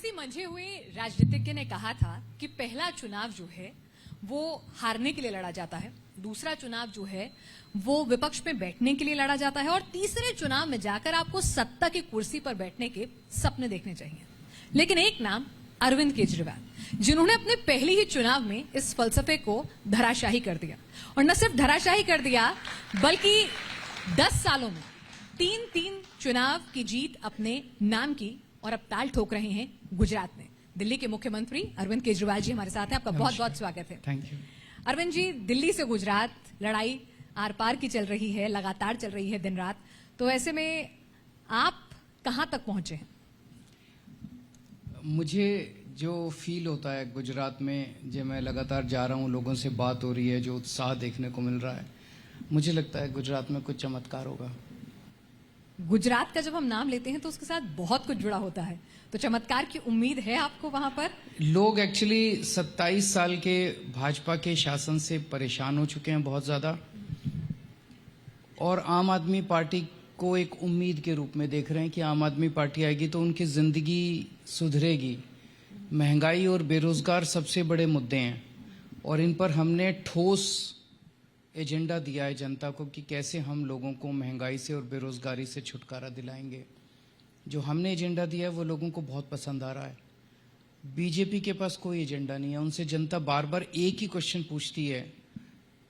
किसी मंझे हुए राजनीतिज्ञ ने कहा था कि पहला चुनाव जो है वो हारने के लिए लड़ा जाता है, दूसरा चुनाव जो है वो विपक्ष में बैठने के लिए लड़ा जाता है और तीसरे चुनाव में जाकर आपको सत्ता की कुर्सी पर बैठने के सपने देखने चाहिए। लेकिन एक नाम अरविंद केजरीवाल, जिन्होंने अपने पहले ही चुनाव में इस फलसफे को धराशाही कर दिया और न सिर्फ धराशाही कर दिया बल्कि 10 सालों में 3 चुनाव की जीत अपने नाम की और अब ताल ठोक रहे हैं गुजरात में। दिल्ली के मुख्यमंत्री अरविंद केजरीवाल जी हमारे साथ हैं, आपका बहुत बहुत स्वागत है। Thank you. अरविंद जी, दिल्ली से गुजरात लड़ाई आर पार की चल रही है, लगातार चल रही है दिन रात, तो ऐसे में आप कहां तक पहुंचे हैं? मुझे जो फील होता है गुजरात में, जो मैं लगातार जा रहा हूँ, लोगों से बात हो रही है, जो उत्साह देखने को मिल रहा है, मुझे लगता है गुजरात में कुछ चमत्कार होगा। गुजरात का जब हम नाम लेते हैं तो उसके साथ बहुत कुछ जुड़ा होता है, तो चमत्कार की उम्मीद है आपको वहां पर? लोग एक्चुअली 27 साल के भाजपा के शासन से परेशान हो चुके हैं बहुत ज्यादा, और आम आदमी पार्टी को एक उम्मीद के रूप में देख रहे हैं कि आम आदमी पार्टी आएगी तो उनकी जिंदगी सुधरेगी। महंगाई और बेरोजगार सबसे बड़े मुद्दे हैं और इन पर हमने ठोस एजेंडा दिया है जनता को कि कैसे हम लोगों को महंगाई से और बेरोजगारी से छुटकारा दिलाएंगे। जो हमने एजेंडा दिया है वो लोगों को बहुत पसंद आ रहा है। बीजेपी के पास कोई एजेंडा नहीं है। उनसे जनता बार बार एक ही क्वेश्चन पूछती है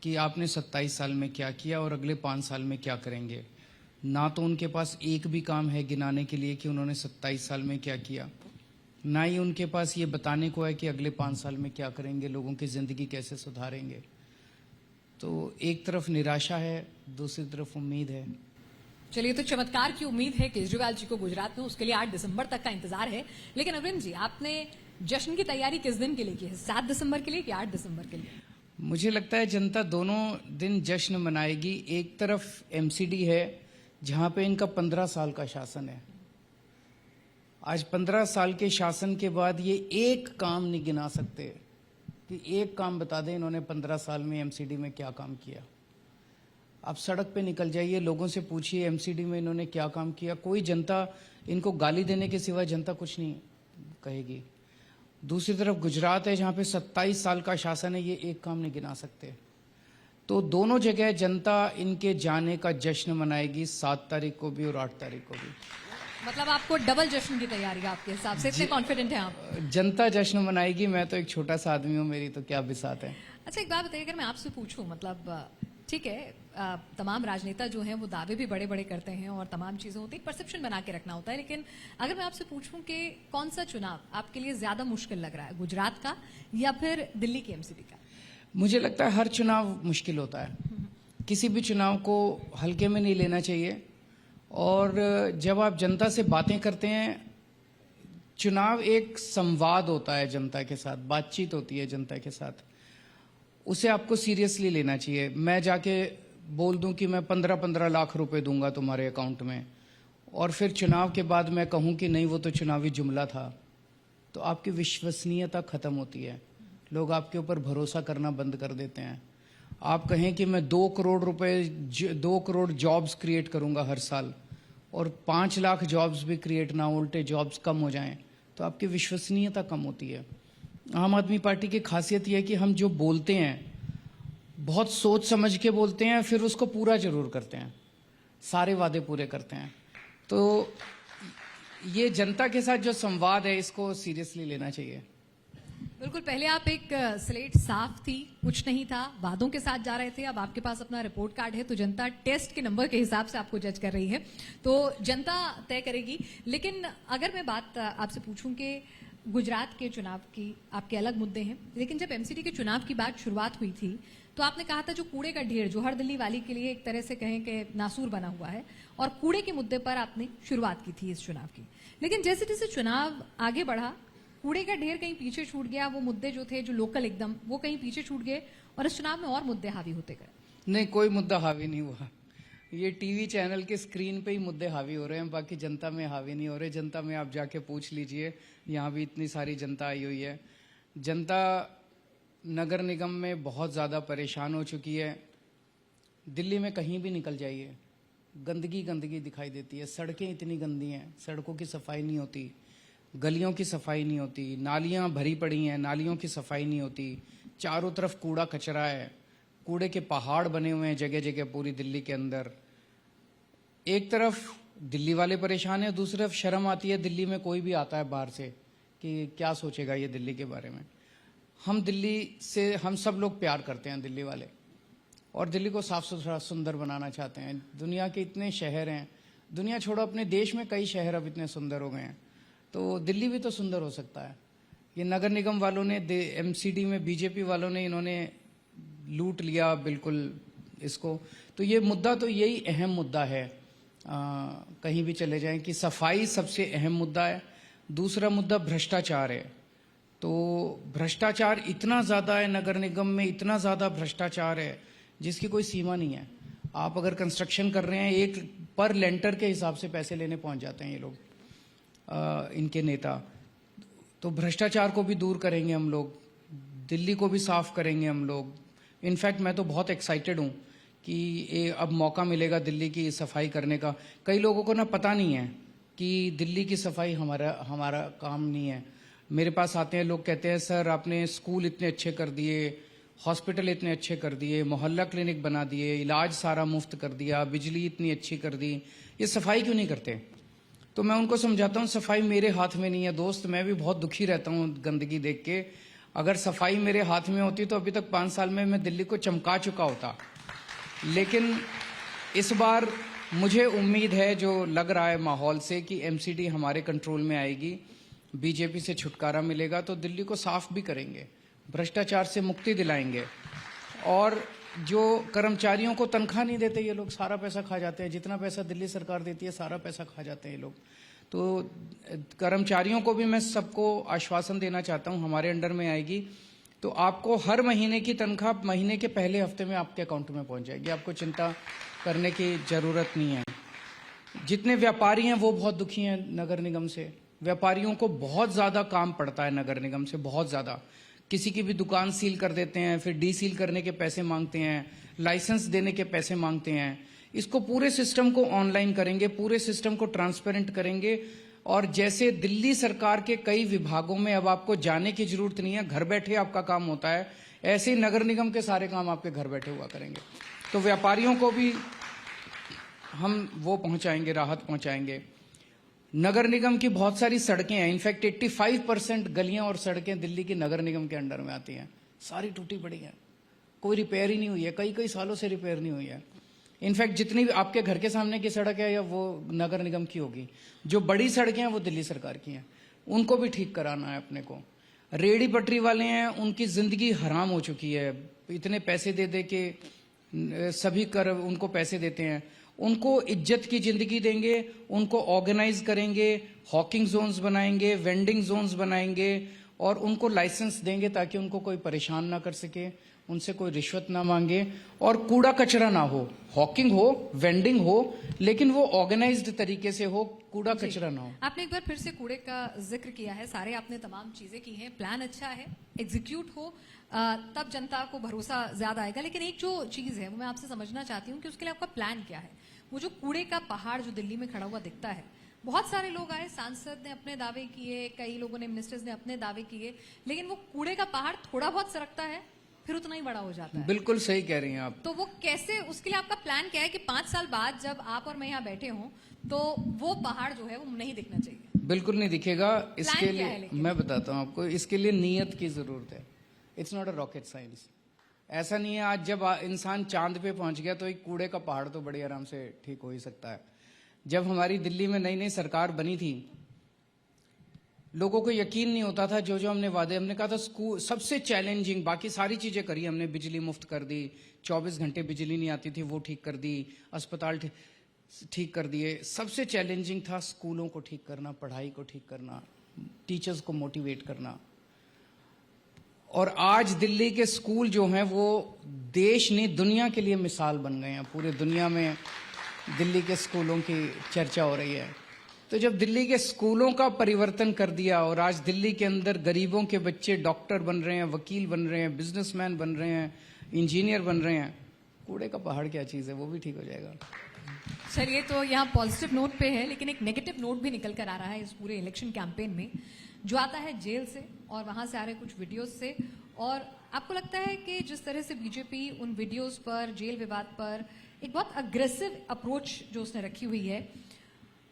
कि आपने 27 साल में क्या किया और अगले 5 साल में क्या करेंगे। ना तो उनके पास एक भी काम है गिनाने के लिए कि उन्होंने 27 साल में क्या किया, ना ही उनके पास ये बताने को है कि अगले 5 साल में क्या करेंगे, लोगों की जिंदगी कैसे सुधारेंगे। तो एक तरफ निराशा है, दूसरी तरफ उम्मीद है। चलिए, तो चमत्कार की उम्मीद है केजरीवाल जी को गुजरात में, उसके लिए 8 दिसंबर तक का इंतजार है। लेकिन अरविंद जी, आपने जश्न की तैयारी किस दिन के लिए की है? 7 दिसंबर के लिए कि 8 दिसंबर के लिए? मुझे लगता है जनता दोनों दिन जश्न मनाएगी। एक तरफ एमसीडी है जहां पे इनका 15 साल का शासन है। आज 15 साल के शासन के बाद ये एक काम नहीं गिना सकते कि एक काम बता दें इन्होंने 15 साल में एमसीडी में क्या काम किया। आप सड़क पे निकल जाइए, लोगों से पूछिए एमसीडी में इन्होंने क्या काम किया। कोई जनता इनको गाली देने के सिवा जनता कुछ नहीं कहेगी। दूसरी तरफ गुजरात है जहां पे 27 साल का शासन है, ये एक काम नहीं गिना सकते। तो दोनों जगह जनता इनके जाने का जश्न मनाएगी, 7 तारीख को भी और 8 तारीख को भी। मतलब आपको डबल जश्न की तैयारी है आपके हिसाब से, इतने कॉन्फिडेंट हैं आप? जनता जश्न मनाएगी, मैं तो एक छोटा सा आदमी हूँ, मेरी तो क्या बिसात है। अच्छा, एक बात बताइए, अगर मैं आपसे पूछूं, मतलब ठीक है, तमाम राजनेता जो हैं वो दावे भी बड़े बड़े करते हैं और तमाम चीजें होती हैं, परसेप्शन बना के रखना होता है, लेकिन अगर मैं आपसे पूछूं कि कौन सा चुनाव आपके लिए ज्यादा मुश्किल लग रहा है, गुजरात का या फिर दिल्ली की एमसीडी का? मुझे लगता है हर चुनाव मुश्किल होता है। किसी भी चुनाव को हल्के में नहीं लेना चाहिए। और जब आप जनता से बातें करते हैं, चुनाव एक संवाद होता है जनता के साथ, बातचीत होती है जनता के साथ, उसे आपको सीरियसली लेना चाहिए। मैं जाके बोल दूं कि मैं 15-15 लाख रुपए दूंगा तुम्हारे अकाउंट में, और फिर चुनाव के बाद मैं कहूं कि नहीं वो तो चुनावी जुमला था, तो आपकी विश्वसनीयता खत्म होती है। लोग आपके ऊपर भरोसा करना बंद कर देते हैं। आप कहें कि मैं 2 करोड़ रुपए 2 करोड़ जॉब्स क्रिएट करूंगा हर साल, और 5 लाख जॉब्स भी क्रिएट ना, उल्टे जॉब्स कम हो जाएं, तो आपकी विश्वसनीयता कम होती है। आम आदमी पार्टी की खासियत यह है कि हम जो बोलते हैं बहुत सोच समझ के बोलते हैं, फिर उसको पूरा जरूर करते हैं, सारे वादे पूरे करते हैं। तो ये जनता के साथ जो संवाद है, इसको सीरियसली लेना चाहिए। बिल्कुल, पहले आप एक स्लेट साफ थी, कुछ नहीं था, वादों के साथ जा रहे थे, अब आपके पास अपना रिपोर्ट कार्ड है, तो जनता टेस्ट के नंबर के हिसाब से आपको जज कर रही है, तो जनता तय करेगी। लेकिन अगर मैं बात आपसे पूछूं कि गुजरात के चुनाव की आपके अलग मुद्दे हैं, लेकिन जब एमसीडी के चुनाव की बात शुरुआत हुई थी तो आपने कहा था जो कूड़े का ढेर जो हर दिल्ली वाली के लिए एक तरह से कहें कि नासूर बना हुआ है, और कूड़े के मुद्दे पर आपने शुरुआत की थी इस चुनाव की। लेकिन जैसे जैसे चुनाव आगे बढ़ा, कूड़े का ढेर कहीं पीछे छूट गया, वो मुद्दे जो थे जो लोकल एकदम, वो कहीं पीछे छूट गए और इस चुनाव में और मुद्दे हावी होते गए। नहीं, कोई मुद्दा हावी नहीं हुआ। ये टीवी चैनल के स्क्रीन पे ही मुद्दे हावी हो रहे हैं, बाकी जनता में हावी नहीं हो रहे। जनता में आप जाके पूछ लीजिए, यहाँ भी इतनी सारी जनता आई हुई है। जनता नगर निगम में बहुत ज़्यादा परेशान हो चुकी है। दिल्ली में कहीं भी निकल जाइए, गंदगी गंदगी दिखाई देती है। सड़कें इतनी गंदी हैं, सड़कों की सफाई नहीं होती, गलियों की सफाई नहीं होती, नालियां भरी पड़ी हैं, नालियों की सफाई नहीं होती, चारों तरफ कूड़ा कचरा है, कूड़े के पहाड़ बने हुए हैं जगह जगह पूरी दिल्ली के अंदर। एक तरफ दिल्ली वाले परेशान हैं, दूसरी तरफ शर्म आती है दिल्ली में कोई भी आता है बाहर से कि क्या सोचेगा ये दिल्ली के बारे में। हम दिल्ली से हम सब लोग प्यार करते हैं दिल्ली वाले, और दिल्ली को साफ सुथरा सुंदर बनाना चाहते हैं। दुनिया के इतने शहर हैं, दुनिया छोड़ो अपने देश में कई शहर अब इतने सुंदर हो गए हैं, तो दिल्ली भी तो सुंदर हो सकता है। ये नगर निगम वालों ने, एमसीडी में बीजेपी वालों ने इन्होंने लूट लिया बिल्कुल इसको। तो ये मुद्दा तो यही अहम मुद्दा है, कहीं भी चले जाएं कि सफाई सबसे अहम मुद्दा है। दूसरा मुद्दा भ्रष्टाचार है। तो भ्रष्टाचार इतना ज़्यादा है नगर निगम में, इतना ज़्यादा भ्रष्टाचार है जिसकी कोई सीमा नहीं है। आप अगर कंस्ट्रक्शन कर रहे हैं, एक पर लेंटर के हिसाब से पैसे लेने पहुंच जाते हैं ये लोग, इनके नेता। तो भ्रष्टाचार को भी दूर करेंगे हम लोग, दिल्ली को भी साफ करेंगे हम लोग। इनफैक्ट मैं तो बहुत एक्साइटेड हूँ कि अब मौका मिलेगा दिल्ली की सफाई करने का। कई लोगों को ना पता नहीं है कि दिल्ली की सफाई हमारा काम नहीं है। मेरे पास आते हैं लोग, कहते हैं सर आपने स्कूल इतने अच्छे कर दिए, हॉस्पिटल इतने अच्छे कर दिए, मोहल्ला क्लिनिक बना दिए, इलाज सारा मुफ्त कर दिया, बिजली इतनी अच्छी कर दी, ये सफाई क्यों नहीं करते? तो मैं उनको समझाता हूँ सफाई मेरे हाथ में नहीं है दोस्त। मैं भी बहुत दुखी रहता हूँ गंदगी देख के। अगर सफाई मेरे हाथ में होती तो अभी तक 5 साल में मैं दिल्ली को चमका चुका होता। लेकिन इस बार मुझे उम्मीद है, जो लग रहा है माहौल से, कि एमसीडी हमारे कंट्रोल में आएगी, बीजेपी से छुटकारा मिलेगा तो दिल्ली को साफ भी करेंगे, भ्रष्टाचार से मुक्ति दिलाएंगे। और जो कर्मचारियों को तनख्वाह नहीं देते ये लोग, सारा पैसा खा जाते हैं, जितना पैसा दिल्ली सरकार देती है सारा पैसा खा जाते हैं ये लोग। तो कर्मचारियों को भी मैं सबको आश्वासन देना चाहता हूं, हमारे अंडर में आएगी तो आपको हर महीने की तनख्वाह महीने के पहले हफ्ते में आपके अकाउंट में पहुंच जाएगी, आपको चिंता करने की जरूरत नहीं है। जितने व्यापारी हैं वो बहुत दुखी हैं नगर निगम से। व्यापारियों को बहुत ज्यादा काम पड़ता है नगर निगम से, बहुत ज्यादा। किसी की भी दुकान सील कर देते हैं, फिर डी सील करने के पैसे मांगते हैं, लाइसेंस देने के पैसे मांगते हैं। इसको पूरे सिस्टम को ऑनलाइन करेंगे, पूरे सिस्टम को ट्रांसपेरेंट करेंगे। और जैसे दिल्ली सरकार के कई विभागों में अब आपको जाने की जरूरत नहीं है, घर बैठे आपका काम होता है, ऐसे ही नगर निगम के सारे काम आपके घर बैठे हुआ करेंगे। तो व्यापारियों को भी हम वो पहुंचाएंगे, राहत पहुंचाएंगे। नगर निगम की बहुत सारी सड़कें हैं, इनफैक्ट 85% गलियां और सड़कें दिल्ली की नगर निगम के अंडर में आती हैं, सारी टूटी पड़ी हैं, कोई रिपेयर ही नहीं हुई है, कई सालों से रिपेयर नहीं हुई है। इनफैक्ट जितनी भी आपके घर के सामने की सड़क है या वो नगर निगम की होगी, जो बड़ी सड़कें हैं वो दिल्ली सरकार की हैं, उनको भी ठीक कराना है अपने को। रेहड़ी पटरी वाले हैं, उनकी जिंदगी हराम हो चुकी है, इतने पैसे दे दे के सभी कर उनको पैसे देते हैं। उनको इज्जत की जिंदगी देंगे, उनको ऑर्गेनाइज करेंगे, हॉकिंग जोन्स बनाएंगे, वेंडिंग जोन्स बनाएंगे और उनको लाइसेंस देंगे ताकि उनको कोई परेशान ना कर सके, उनसे कोई रिश्वत ना मांगे और कूड़ा कचरा ना हो। हॉकिंग हो, वेंडिंग हो, लेकिन वो ऑर्गेनाइज्ड तरीके से हो, कूड़ा कचरा ना हो। आपने एक बार फिर से कूड़े का जिक्र किया है, सारे आपने तमाम चीजें की हैं, प्लान अच्छा है, एग्जीक्यूट हो तब जनता को भरोसा ज्यादा आएगा। लेकिन एक जो चीज है वो मैं आपसे समझना चाहती हूँ कि उसके लिए आपका प्लान क्या है। वो जो कूड़े का पहाड़ जो दिल्ली में खड़ा हुआ दिखता है, बहुत सारे लोग आए, सांसद ने अपने दावे किए, कई लोगों ने, मिनिस्टर्स ने अपने दावे किए, लेकिन वो कूड़े का पहाड़ थोड़ा बहुत सरकता है फिर उतना ही बड़ा हो जाता है। बिल्कुल सही कह रही हैं आप। तो वो कैसे, उसके लिए आपका प्लान क्या है कि 5 साल बाद जब आप और मैं यहाँ बैठे हों तो वो पहाड़ जो है वो नहीं दिखना चाहिए? बिल्कुल नहीं दिखेगा। इसके लिए है मैं बताता हूँ आपको, इसके लिए नीयत की जरूरत है। It's not a rocket science. ऐसा नहीं है आज जब इंसान चांद पे पहुंच गया तो एक कूड़े का पहाड़ तो बड़े आराम से ठीक हो ही सकता है। जब हमारी दिल्ली में नई नई सरकार बनी थी, लोगों को यकीन नहीं होता था जो हमने वादे, हमने कहा था स्कूल सबसे चैलेंजिंग, बाकी सारी चीजें करी हमने, बिजली मुफ्त कर दी, 24 घंटे बिजली नहीं आती थी वो ठीक कर दी, अस्पताल ठीक कर दिए। सबसे चैलेंजिंग था स्कूलों को ठीक करना, पढ़ाई को ठीक करना, टीचर्स को मोटिवेट करना। और आज दिल्ली के स्कूल जो हैं वो देश नहीं दुनिया के लिए मिसाल बन गए हैं। पूरे दुनिया में दिल्ली के स्कूलों की चर्चा हो रही है। तो जब दिल्ली के स्कूलों का परिवर्तन कर दिया और आज दिल्ली के अंदर गरीबों के बच्चे डॉक्टर बन रहे हैं, वकील बन रहे हैं, बिजनेसमैन बन रहे हैं, इंजीनियर बन रहे हैं, कूड़े का पहाड़ क्या चीज़ है, वो भी ठीक हो जाएगा। चलिए, तो यहाँ पॉजिटिव नोट पे है, लेकिन एक नेगेटिव नोट भी निकल कर आ रहा है इस पूरे इलेक्शन कैंपेन में, जो आता है जेल से और वहां से आ रहे कुछ वीडियोस से। और आपको लगता है कि जिस तरह से बीजेपी उन वीडियोस पर, जेल विवाद पर एक बहुत अग्रेसिव अप्रोच जो उसने रखी हुई है,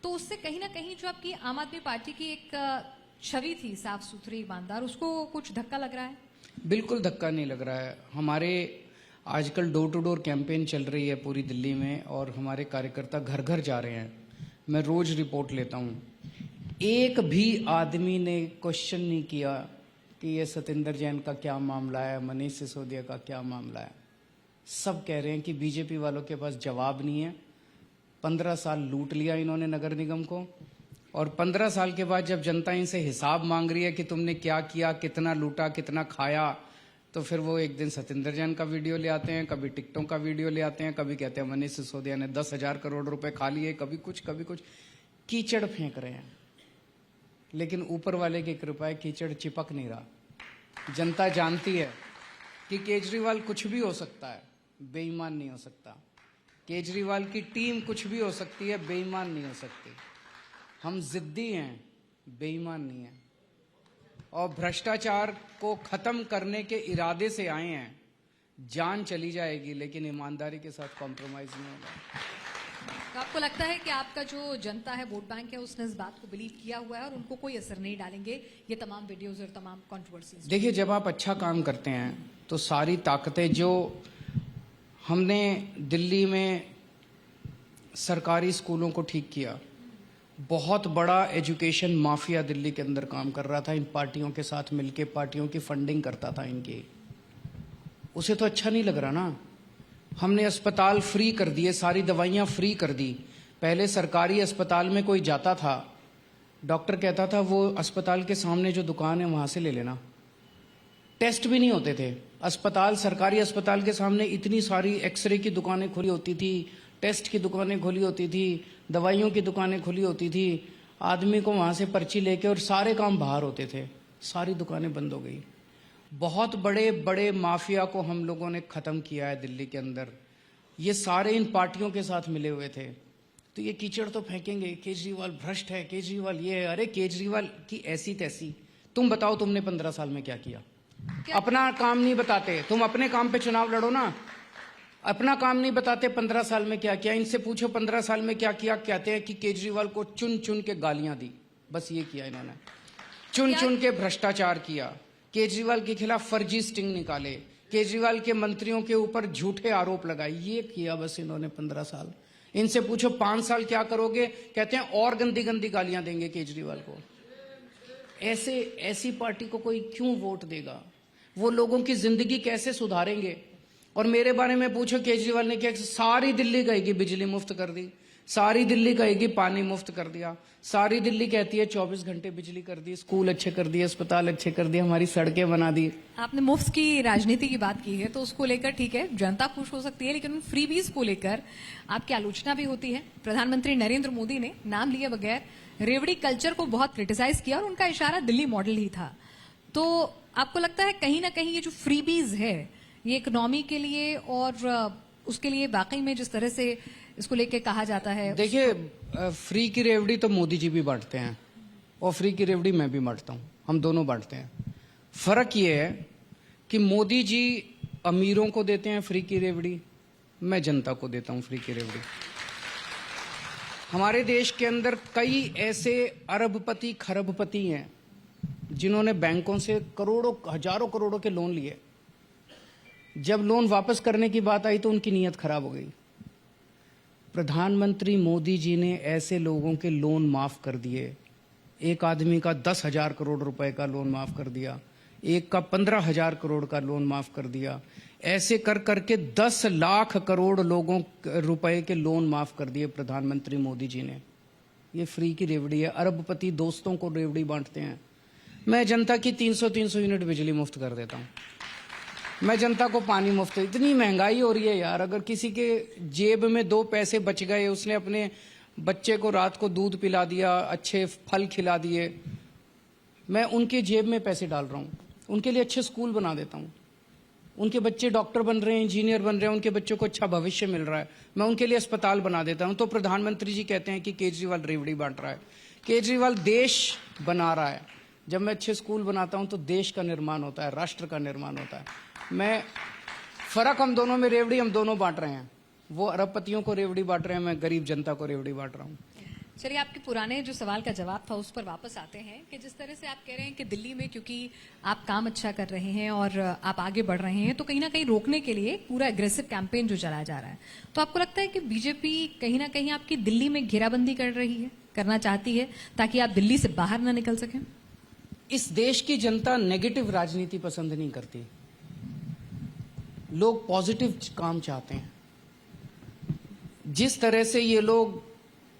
तो उससे कहीं ना कहीं जो आपकी आम आदमी पार्टी की एक छवि थी साफ सुथरी ईमानदार, उसको कुछ धक्का लग रहा है? बिल्कुल धक्का नहीं लग रहा है। हमारे आजकल डोर टू डोर कैंपेन चल रही है पूरी दिल्ली में और हमारे कार्यकर्ता घर घर जा रहे हैं। मैं रोज रिपोर्ट लेता हूँ, एक भी आदमी ने क्वेश्चन नहीं किया कि ये सतेंद्र जैन का क्या मामला है, मनीष सिसोदिया का क्या मामला है। सब कह रहे हैं कि बीजेपी वालों के पास जवाब नहीं है। 15 साल लूट लिया इन्होंने नगर निगम को, और 15 साल के बाद जब जनता इनसे हिसाब मांग रही है कि तुमने क्या किया, कितना लूटा, कितना खाया, तो फिर वो एक दिन सतेंद्र जैन का वीडियो ले आते हैं, कभी टिकटों का वीडियो ले आते हैं, कभी कहते हैं मनीष सिसोदिया ने 10,000 करोड़ रुपए खा लिए, कभी कुछ कीचड़ फेंक रहे हैं। लेकिन ऊपर वाले की कृपा है, कीचड़ चिपक नहीं रहा। जनता जानती है कि केजरीवाल कुछ भी हो सकता है, बेईमान नहीं हो सकता। केजरीवाल की टीम कुछ भी हो सकती है, बेईमान नहीं हो सकती। हम जिद्दी हैं, बेईमान नहीं है, और भ्रष्टाचार को खत्म करने के इरादे से आए हैं। जान चली जाएगी लेकिन ईमानदारी के साथ कॉम्प्रोमाइज नहीं होगा। तो आपको लगता है कि आपका जो जनता है, वोट बैंक है, उसने इस बात को बिलीव किया हुआ है और उनको कोई असर नहीं डालेंगे ये तमाम वीडियोस और तमाम कंट्रोवर्सीज? देखिए, जब आप अच्छा काम करते हैं तो सारी ताकतें, जो हमने दिल्ली में सरकारी स्कूलों को ठीक किया, बहुत बड़ा एजुकेशन माफिया दिल्ली के अंदर काम कर रहा था, इन पार्टियों के साथ मिलके पार्टियों की फंडिंग करता था इनकी, उसे तो अच्छा नहीं लग रहा ना। हमने अस्पताल फ्री कर दिए, सारी दवाइयां फ्री कर दी। पहले सरकारी अस्पताल में कोई जाता था, डॉक्टर कहता था वो अस्पताल के सामने जो दुकान है वहां से ले लेना, टेस्ट भी नहीं होते थे। अस्पताल, सरकारी अस्पताल के सामने इतनी सारी एक्सरे की दुकानें खुली होती थी, टेस्ट की दुकानें खुली होती थी, दवाइयों की दुकानें खुली होती थी। आदमी को वहां से पर्ची लेके, और सारे काम बाहर होते थे, सारी दुकानें बंद हो गई। बहुत बड़े बड़े माफिया को हम लोगों ने खत्म किया है दिल्ली के अंदर। ये सारे इन पार्टियों के साथ मिले हुए थे। तो ये कीचड़ तो फेंकेंगे, केजरीवाल भ्रष्ट है, केजरीवाल ये है। अरे केजरीवाल की ऐसी तैसी, तुम बताओ तुमने 15 साल में क्या किया? अपना काम नहीं बताते, तुम अपने काम पे चुनाव लड़ो ना। अपना काम नहीं बताते 15 साल में क्या किया। इनसे पूछो 15 साल में क्या किया, कहते हैं कि केजरीवाल को चुन चुन के गालियां दी, बस ये किया इन्होंने। चुन चुन के भ्रष्टाचार किया, केजरीवाल के खिलाफ फर्जी स्टिंग निकाले, केजरीवाल के मंत्रियों के ऊपर झूठे आरोप लगाए, ये किया बस इन्होंने 15 साल। इनसे पूछो 5 साल क्या करोगे, कहते हैं और गंदी गंदी गालियां देंगे केजरीवाल को। ऐसी पार्टी को कोई क्यों वोट देगा? वो लोगों की जिंदगी कैसे सुधारेंगे? और मेरे बारे में पूछो, केजरीवाल ने क्या, सारी दिल्ली कहेगी बिजली मुफ्त कर दी, सारी दिल्ली कहेगी पानी मुफ्त कर दिया, सारी दिल्ली कहती है 24 घंटे बिजली कर दी, स्कूल अच्छे कर दिए, अस्पताल अच्छे कर दिए, हमारी सड़कें बना दी। आपने मुफ्त की राजनीति की बात की है, तो उसको लेकर ठीक है, जनता खुश हो सकती है, लेकिन उन फ्रीबीज को लेकर आपकी आलोचना भी होती है। प्रधानमंत्री नरेंद्र मोदी ने नाम लिए बगैर रेवड़ी कल्चर को बहुत क्रिटिसाइज किया और उनका इशारा दिल्ली मॉडल ही था। तो आपको लगता है कहीं ना कहीं ये जो फ्रीबीज है, ये इकोनॉमी के लिए और उसके लिए वाकई में जिस तरह से इसको लेके कहा जाता है? देखिए, फ्री की रेवड़ी तो मोदी जी भी बांटते हैं और फ्री की रेवड़ी मैं भी बांटता हूं, हम दोनों बांटते हैं। फर्क ये है कि मोदी जी अमीरों को देते हैं फ्री की रेवड़ी, मैं जनता को देता हूं फ्री की रेवड़ी। हमारे देश के अंदर कई ऐसे अरबपति खरबपति हैं जिन्होंने बैंकों से करोड़ों हजारों करोड़ों के लोन लिए। जब लोन वापस करने की बात आई तो उनकी नीयत खराब हो गई। प्रधानमंत्री मोदी जी ने ऐसे लोगों के लोन माफ कर दिए। एक आदमी का 10,000 करोड़ रुपए का लोन माफ कर दिया, एक का 15,000 करोड़ का लोन माफ कर दिया। ऐसे कर करके 10 लाख करोड़ लोगों रुपए के लोन माफ कर दिए प्रधानमंत्री मोदी जी ने। ये फ्री की रेवड़ी है। अरबपति दोस्तों को रेवड़ी बांटते हैं। मैं जनता की 300 यूनिट बिजली मुफ्त कर देता हूं, मैं जनता को पानी मुफ्त। इतनी महंगाई हो रही है यार, अगर किसी के जेब में 2 पैसे बच गए, उसने अपने बच्चे को रात को दूध पिला दिया, अच्छे फल खिला दिए, मैं उनके जेब में पैसे डाल रहा हूं, उनके लिए अच्छे स्कूल बना देता हूं। उनके बच्चे डॉक्टर बन रहे हैं, इंजीनियर बन रहे हैं, उनके बच्चों को अच्छा भविष्य मिल रहा है, मैं उनके लिए अस्पताल बना देता हूं। तो प्रधानमंत्री जी कहते हैं कि केजरीवाल रेवड़ी बांट रहा है। केजरीवाल देश बना रहा है। जब मैं अच्छे स्कूल बनाता हूं तो देश का निर्माण होता है, राष्ट्र का निर्माण होता है। फर्क हम दोनों में रेवड़ी हम दोनों बांट रहे हैं। वो अरबपतियों को रेवड़ी बांट रहे हैं, मैं गरीब जनता को रेवड़ी बांट रहा हूं। चलिए, आपके पुराने जो सवाल का जवाब था उस पर वापस आते हैं कि जिस तरह से आप कह रहे हैं कि दिल्ली में क्योंकि आप काम अच्छा कर रहे हैं और आप आगे बढ़ रहे हैं, तो कहीं ना कहीं रोकने के लिए पूरा एग्रेसिव कैंपेन जो चलाया जा रहा है, तो आपको लगता है कि बीजेपी कहीं ना कहीं आपकी दिल्ली में घेराबंदी कर रही है, करना चाहती है, ताकि आप दिल्ली से बाहर ना निकल सकें? इस देश की जनता नेगेटिव राजनीति पसंद नहीं करती। लोग पॉजिटिव काम चाहते हैं। जिस तरह से ये लोग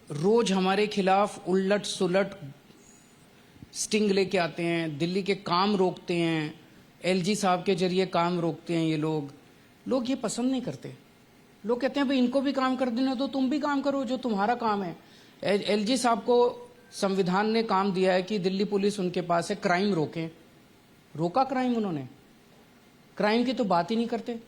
रोज हमारे खिलाफ उलट सुलट स्टिंग लेके आते हैं, दिल्ली के काम रोकते हैं, एलजी साहब के जरिए काम रोकते हैं, ये लोग ये पसंद नहीं करते। लोग कहते हैं भाई इनको भी काम कर देना तो तुम भी काम करो जो तुम्हारा काम है। एलजी साहब को संविधान ने काम दिया है कि दिल्ली पुलिस उनके पास है, क्राइम रोकें। रोका क्राइम उन्होंने? क्राइम की तो बात ही नहीं करते।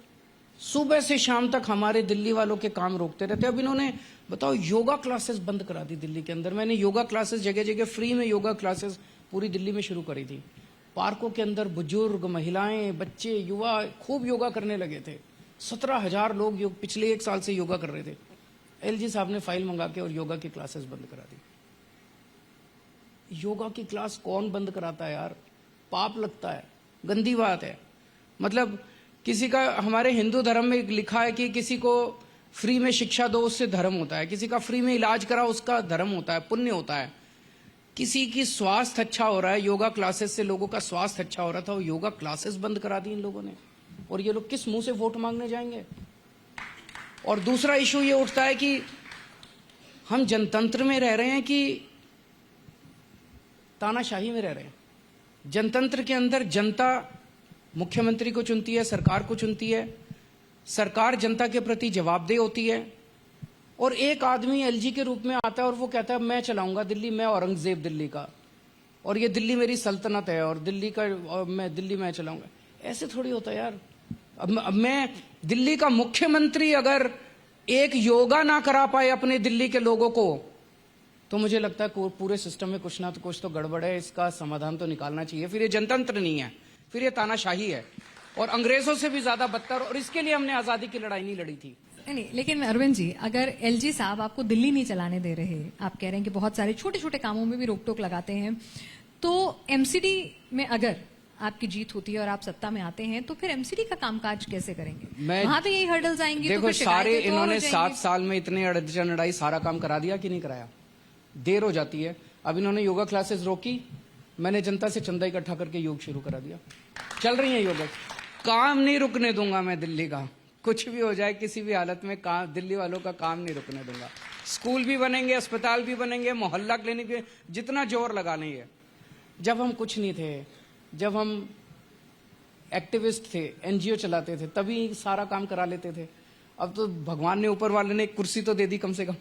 सुबह से शाम तक हमारे दिल्ली वालों के काम रोकते रहते। अब इन्होंने बताओ योगा क्लासेस बंद करा दी दिल्ली के अंदर। मैंने योगा क्लासेस जगह जगह फ्री में योगा क्लासेस पूरी दिल्ली में शुरू करी थी। पार्कों के अंदर बुजुर्ग, महिलाएं, बच्चे, युवा खूब योगा करने लगे थे। 17,000 लोग पिछले 1 साल से योगा कर रहे थे। एलजी साहब ने फाइल मंगा के और योगा की क्लासेस बंद करा दी। योगा की क्लास कौन बंद कराता है यार? पाप लगता है, गंदी बात है। मतलब किसी का, हमारे हिंदू धर्म में लिखा है कि किसी को फ्री में शिक्षा दो उससे धर्म होता है, किसी का फ्री में इलाज कराओ उसका धर्म होता है, पुण्य होता है। किसी की स्वास्थ्य अच्छा हो रहा है, योगा क्लासेस से लोगों का स्वास्थ्य अच्छा हो रहा था, वो योगा क्लासेस बंद करा दी इन लोगों ने। और ये लोग किस मुंह से वोट मांगने जाएंगे? और दूसरा इशू ये उठता है कि हम जनतंत्र में रह रहे हैं कि तानाशाही में रह रहे हैं। जनतंत्र के अंदर जनता मुख्यमंत्री को चुनती है, सरकार को चुनती है, सरकार जनता के प्रति जवाबदेह होती है, और एक आदमी एलजी के रूप में आता है और वो कहता है मैं चलाऊंगा दिल्ली, मैं औरंगजेब दिल्ली का, और ये दिल्ली मेरी सल्तनत है और दिल्ली का, और मैं दिल्ली मैं चलाऊंगा। ऐसे थोड़ी होता है यार। अब मैं दिल्ली का मुख्यमंत्री अगर एक योगा ना करा पाए अपने दिल्ली के लोगों को, तो मुझे लगता है पूरे सिस्टम में कुछ ना तो कुछ तो गड़बड़ है। इसका समाधान तो निकालना चाहिए। फिर ये जनतंत्र नहीं है, फिर ये तानाशाही है, और अंग्रेजों से भी ज्यादा बदतर। और इसके लिए हमने आजादी की लड़ाई नहीं लड़ी थी। नहीं, लेकिन अरविंद जी, अगर एलजी साहब आपको दिल्ली नहीं चलाने दे रहे, आप कह रहे हैं कि बहुत सारे छोटे छोटे कामों में भी रोक टोक लगाते हैं, तो एमसीडी में अगर आपकी जीत होती है और आप सत्ता में आते हैं, तो फिर एमसीडी का कामकाज कैसे करेंगे? वहां तो यही हर्डल्स आएंगी। देखो, तो सारे इन्होंने 7 साल में इतने अड़चन अड़ाई सारा काम करा दिया कि नहीं कराया? देर हो जाती है। अब इन्होंने योगा क्लासेस रोकी, मैंने जनता से चंदा इकट्ठा करके योग शुरू करा दिया। चल रही है योगा। काम नहीं रुकने दूंगा मैं दिल्ली का, कुछ भी हो जाए किसी भी हालत में काम, दिल्ली वालों का काम नहीं रुकने दूंगा। स्कूल भी बनेंगे, अस्पताल भी बनेंगे, मोहल्ला क्लिनिक भी, जितना जोर लगा लेंगे। जब हम कुछ नहीं थे, जब हम एक्टिविस्ट थे, एनजीओ चलाते थे, तभी सारा काम करा लेते थे। अब तो भगवान ने, ऊपर वाले ने एक कुर्सी तो दे दी कम से कम,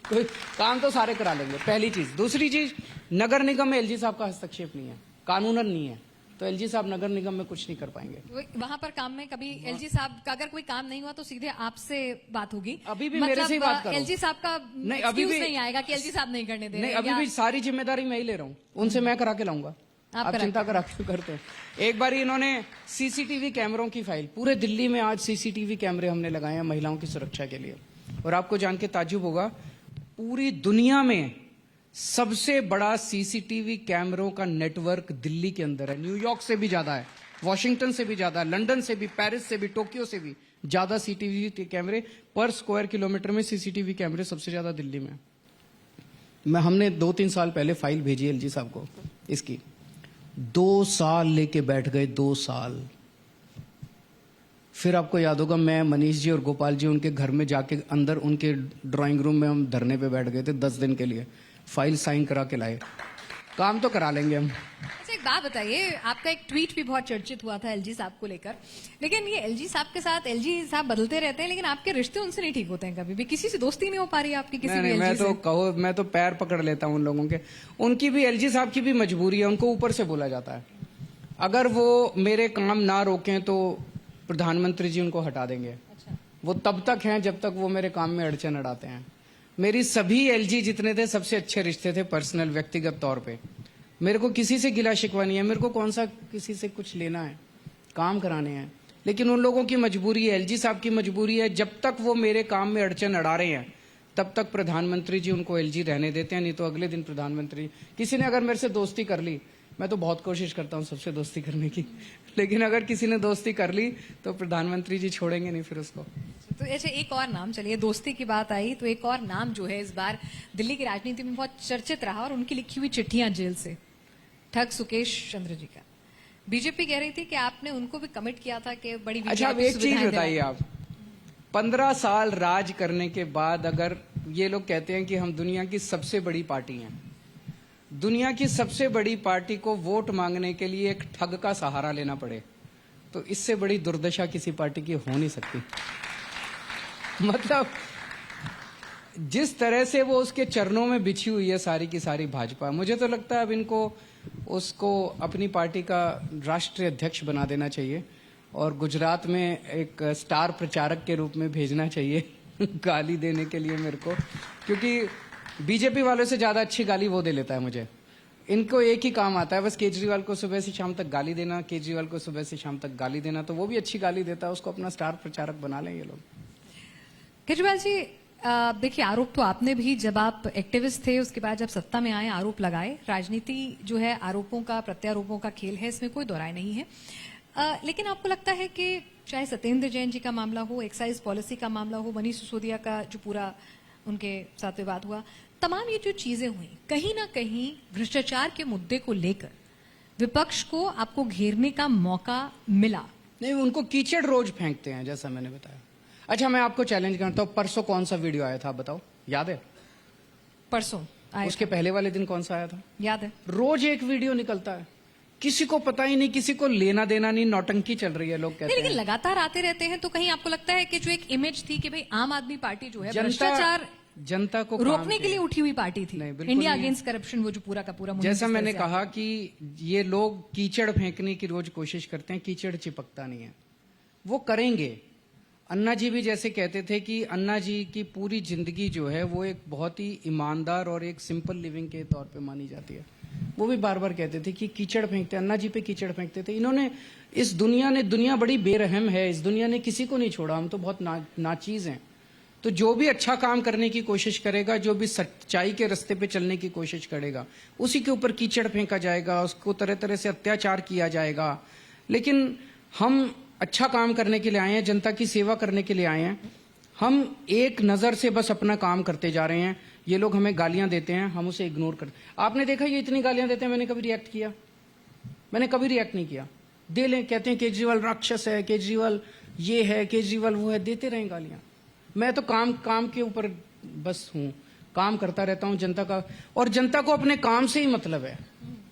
तो काम तो सारे करा लेंगे। पहली चीज। दूसरी चीज, नगर निगम में एलजी साहब का हस्तक्षेप नहीं है, कानूनन नहीं है, तो एलजी साहब नगर निगम में कुछ नहीं कर पाएंगे। वहां पर काम में कभी एलजी साहब का अगर कोई काम नहीं हुआ तो सीधे आपसे बात होगी। अभी भी मेरे से ही बात करो। एलजी साहब का नहीं, अभी भी नहीं आएगा कि एलजी साहब नहीं करने दे रहे। नहीं, अभी भी सारी जिम्मेदारी मैं ही ले रहा हूँ, उनसे मैं करा के लाऊंगा। आप चिंता करा क्यों करते हैं? एक बार इन्होंने सीसीटीवी कैमरों की फाइल, पूरे दिल्ली में आज सीसीटीवी कैमरे हमने लगाए हैं महिलाओं की सुरक्षा के लिए। और आपको जान के ताज्जुब होगा, पूरी दुनिया में सबसे बड़ा सीसीटीवी कैमरों का नेटवर्क दिल्ली के अंदर है। न्यूयॉर्क से भी ज्यादा है, वॉशिंगटन से भी ज्यादा, लंदन से भी, पेरिस से भी, टोक्यो से भी ज्यादा सीसीटीवी कैमरे पर स्क्वायर किलोमीटर में। सीसीटीवी कैमरे सबसे ज्यादा दिल्ली में। हमने 2-3 साल पहले फाइल भेजी एलजी साहब को इसकी, 2 साल लेके बैठ गए, 2 साल। फिर आपको याद होगा, मैं, मनीष जी और गोपाल जी उनके घर में जाके अंदर उनके ड्राइंग रूम में हम धरने पे बैठ गए थे 10 दिन के लिए, फाइल साइन करा के लाए। काम तो करा लेंगे हम। अच्छा, एक बात बताइए, आपका एक ट्वीट भी बहुत चर्चित हुआ था एलजी साहब को लेकर, लेकिन ये एलजी साहब के साथ, एलजी साहब बदलते रहते हैं लेकिन आपके रिश्ते उनसे नहीं ठीक होते हैं कभी भी? किसी से दोस्ती नहीं हो पा रही है आपकी किसी भी मैं तो कहो, मैं तो पैर पकड़ लेता हूं उन लोगों के। उनकी भी, एलजी साहब की भी मजबूरी है, उनको ऊपर से बोला जाता है। अगर वो मेरे काम ना रोकें तो प्रधानमंत्री जी उनको हटा देंगे। अच्छा। वो तब तक हैं जब तक वो मेरे काम में अड़चन अड़ाते हैं। मेरी सभी एलजी जितने थे सबसे अच्छे रिश्ते थे पर्सनल, व्यक्तिगत तौर पे। मेरे को किसी से गिला शिकवा नहीं है, मेरे को कौन सा किसी से कुछ लेना है, काम कराने हैं। लेकिन उन लोगों की मजबूरी है, एलजी साहब की मजबूरी है, जब तक वो मेरे काम में अड़चन अड़ा रहे हैं तब तक प्रधानमंत्री जी उनको एलजी रहने देते हैं, नहीं तो अगले दिन प्रधानमंत्री। किसी ने अगर मेरे से दोस्ती कर ली, मैं तो बहुत कोशिश करता हूँ सबसे दोस्ती करने की, लेकिन अगर किसी ने दोस्ती कर ली तो प्रधानमंत्री जी छोड़ेंगे नहीं फिर उसको। तो ऐसे एक और नाम, चलिए दोस्ती की बात आई तो एक और नाम जो है इस बार दिल्ली की राजनीति में बहुत चर्चित रहा और उनकी लिखी हुई चिट्ठियां जेल से, ठग सुकेश चंद्र जी का। बीजेपी कह रही थी कि आपने उनको भी कमिट किया था कि बड़ी अच्छा, अब एक चीज बताइए आप, 15 साल राज करने के बाद अगर ये लोग कहते हैं कि हम दुनिया की सबसे बड़ी पार्टी हैं, दुनिया की सबसे बड़ी पार्टी को वोट मांगने के लिए एक ठग का सहारा लेना पड़े, तो इससे बड़ी दुर्दशा किसी पार्टी की हो नहीं सकती। मतलब जिस तरह से वो उसके चरणों में बिछी हुई है सारी की सारी भाजपा, मुझे तो लगता है अब इनको उसको अपनी पार्टी का राष्ट्रीय अध्यक्ष बना देना चाहिए और गुजरात में एक स्टार प्रचारक के रूप में भेजना चाहिए गाली देने के लिए मेरे को, क्योंकि बीजेपी वालों से ज्यादा अच्छी गाली वो दे लेता है मुझे। इनको एक ही काम आता है बस, केजरीवाल को सुबह से शाम तक गाली देना, केजरीवाल को सुबह से शाम तक गाली देना, तो वो भी अच्छी गाली देता है, उसको अपना स्टार प्रचारक बना लें ये लोग। केजरीवाल जी, देखिए आरोप तो आपने भी, जब आप एक्टिविस्ट थे उसके बाद जब सत्ता में आए आरोप लगाए। राजनीति जो है आरोपों का प्रत्यारोपों का खेल है, इसमें कोई दोहराई नहीं है। लेकिन आपको लगता है कि चाहे सत्येंद्र जैन जी का मामला हो, एक्साइज पॉलिसी का मामला हो, मनीष सिसोदिया का जो पूरा उनके साथ विवाद हुआ, तमाम ये जो चीजें हुई, कहीं ना कहीं भ्रष्टाचार के मुद्दे को लेकर विपक्ष को आपको घेरने का मौका मिला? नहीं, उनको कीचड़ रोज फेंकते हैं जैसा मैंने बताया। अच्छा, मैं आपको चैलेंज करता हूँ, परसों कौन सा वीडियो आया था आप बताओ, याद है? परसों आया उसके पहले वाले दिन कौन सा आया था? याद है? रोज एक वीडियो निकलता है, किसी को पता ही नहीं, किसी को लेना देना नहीं, नौटंकी चल रही है, लोग कहते हैं। लेकिन लगातार आते रहते हैं, तो कहीं आपको लगता है कि जो एक इमेज थी कि भाई आम आदमी पार्टी जो है भ्रष्टाचार जनता को रोकने के लिए उठी हुई पार्टी थी, नहीं, बिल्कुल इंडिया नहीं। अगेंस्ट करप्शन, वो जो पूरा का पूरा मुहिम जैसा जिस तरह मैंने से कहा कि ये लोग कीचड़ फेंकने की रोज कोशिश करते हैं, कीचड़ चिपकता नहीं है, वो करेंगे। अन्ना जी भी जैसे कहते थे कि अन्ना जी की पूरी जिंदगी जो है वो एक बहुत ही ईमानदार और एक सिंपल लिविंग के तौर पे मानी जाती है, वो भी बार बार कहते थे कि कीचड़ फेंकते, अन्ना जी पे कीचड़ फेंकते थे। इन्होंने, इस दुनिया बड़ी बेरहम है, इस दुनिया ने किसी को नहीं छोड़ा, हम तो बहुत नाचीज हैं। तो जो भी अच्छा काम करने की कोशिश करेगा, जो भी सच्चाई के रास्ते पे चलने की कोशिश करेगा, उसी के ऊपर कीचड़ फेंका जाएगा, उसको तरह तरह से अत्याचार किया जाएगा। लेकिन हम अच्छा काम करने के लिए आए हैं, जनता की सेवा करने के लिए आए हैं, हम एक नजर से बस अपना काम करते जा रहे हैं। ये लोग हमें गालियां देते हैं, हम उसे इग्नोर करते। आपने देखा ये इतनी गालियां देते हैं, मैंने कभी रिएक्ट किया? मैंने कभी रिएक्ट नहीं किया। दे लें, कहते हैं केजरीवाल राक्षस है, केजरीवाल ये है, केजरीवाल वो है, देते रहें गालियां। मैं तो काम के ऊपर बस हूं, काम करता रहता हूं जनता का, और जनता को अपने काम से ही मतलब है।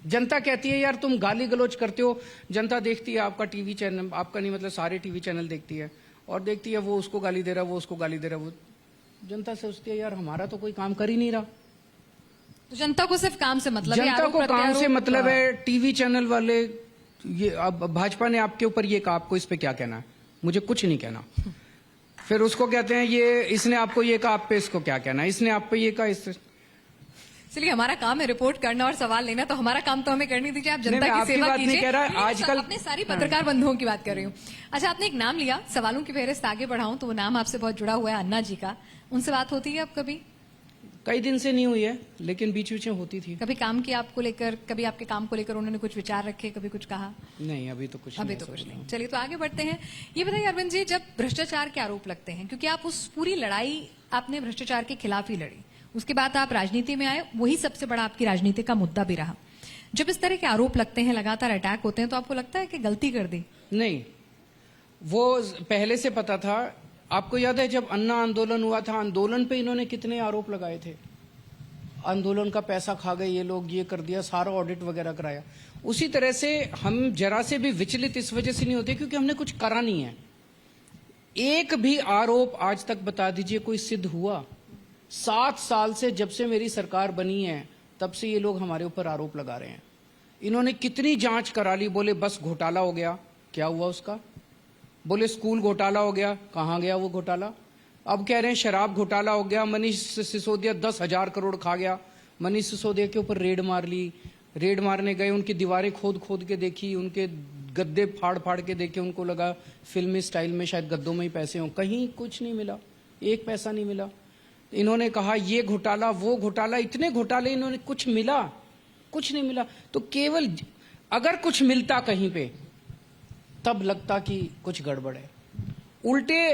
जनता कहती है यार तुम गाली गलौज करते हो, जनता देखती है आपका टीवी चैनल, आपका नहीं मतलब सारे टीवी चैनल देखती है, और देखती है वो उसको गाली दे रहा है, वो उसको गाली दे रहा है, वो जनता सोचती है यार हमारा तो कोई काम कर ही नहीं रहा। तो जनता को सिर्फ काम से मतलब है, जनता आरोप को काम से प्रत्यारोप, मतलब है। टीवी चैनल वाले, ये अब भाजपा ने आपके ऊपर ये कहा, आपको इस पे क्या कहना है? मुझे कुछ नहीं कहना। फिर उसको कहते हैं ये, इसने आपको ये कहा, आप पे इसको क्या कहना है? इसने आप पे ये कहा, इससे। चलिए, हमारा काम है रिपोर्ट करना और सवाल लेना, तो हमारा काम तो हमें करनी दीजिए, आप जनता की सेवा कीजिए। नहीं कह रहा, आजकल अपने सारी पत्रकार बंधुओं की बात कर रही हूँ। अच्छा, आपने एक नाम लिया, सवालों की फहरिस्त आगे बढ़ाऊं तो वो नाम आपसे बहुत जुड़ा हुआ है, अन्ना जी का। उनसे बात होती है अब कभी? कई दिन से नहीं हुई है, लेकिन बीच बीच में होती थी। कभी काम की आपको लेकर, कभी आपके काम को लेकर उन्होंने कुछ विचार रखे, कभी कुछ कहा? नहीं, अभी तो कुछ अभी तो कुछ नहीं। चलिए, तो आगे बढ़ते हैं। ये बताइए अरविंद जी, जब भ्रष्टाचार के आरोप लगते हैं, क्योंकि आप उस पूरी लड़ाई आपने भ्रष्टाचार के खिलाफ ही लड़ी, उसके बाद आप राजनीति में आए, वही सबसे बड़ा आपकी राजनीति का मुद्दा भी रहा। जब इस तरह के आरोप लगते हैं, लगातार अटैक होते हैं, तो आपको लगता है कि गलती कर दी? नहीं, वो पहले से पता था। आपको याद है जब अन्ना आंदोलन हुआ था, आंदोलन पे इन्होंने कितने आरोप लगाए थे? आंदोलन का पैसा खा गए ये लोग, ये कर दिया, सारा ऑडिट वगैरह कराया। उसी तरह से हम जरा से भी विचलित इस वजह से नहीं होते क्योंकि हमने कुछ करा नहीं है। एक भी आरोप आज तक बता दीजिए कोई सिद्ध हुआ? 7 साल से, जब से मेरी सरकार बनी है तब से ये लोग हमारे ऊपर आरोप लगा रहे हैं। इन्होंने कितनी जांच करा ली, बोले बस घोटाला हो गया, क्या हुआ उसका? बोले स्कूल घोटाला हो गया, कहाँ गया वो घोटाला? अब कह रहे हैं शराब घोटाला हो गया, मनीष सिसोदिया 10,000 करोड़ खा गया। मनीष सिसोदिया के ऊपर रेड मार ली, रेड मारने गए, उनकी दीवारें खोद खोद के देखी, उनके गद्दे फाड़ फाड़ के देखे, उनको लगा फिल्मी स्टाइल में शायद गद्दों में ही पैसे हों, कहीं कुछ नहीं मिला, एक पैसा नहीं मिला। इन्होंने कहा ये घोटाला वो घोटाला, इतने घोटाले, इन्होंने कुछ मिला? कुछ नहीं मिला। तो केवल अगर कुछ मिलता कहीं पे तब लगता कि कुछ गड़बड़ है। उल्टे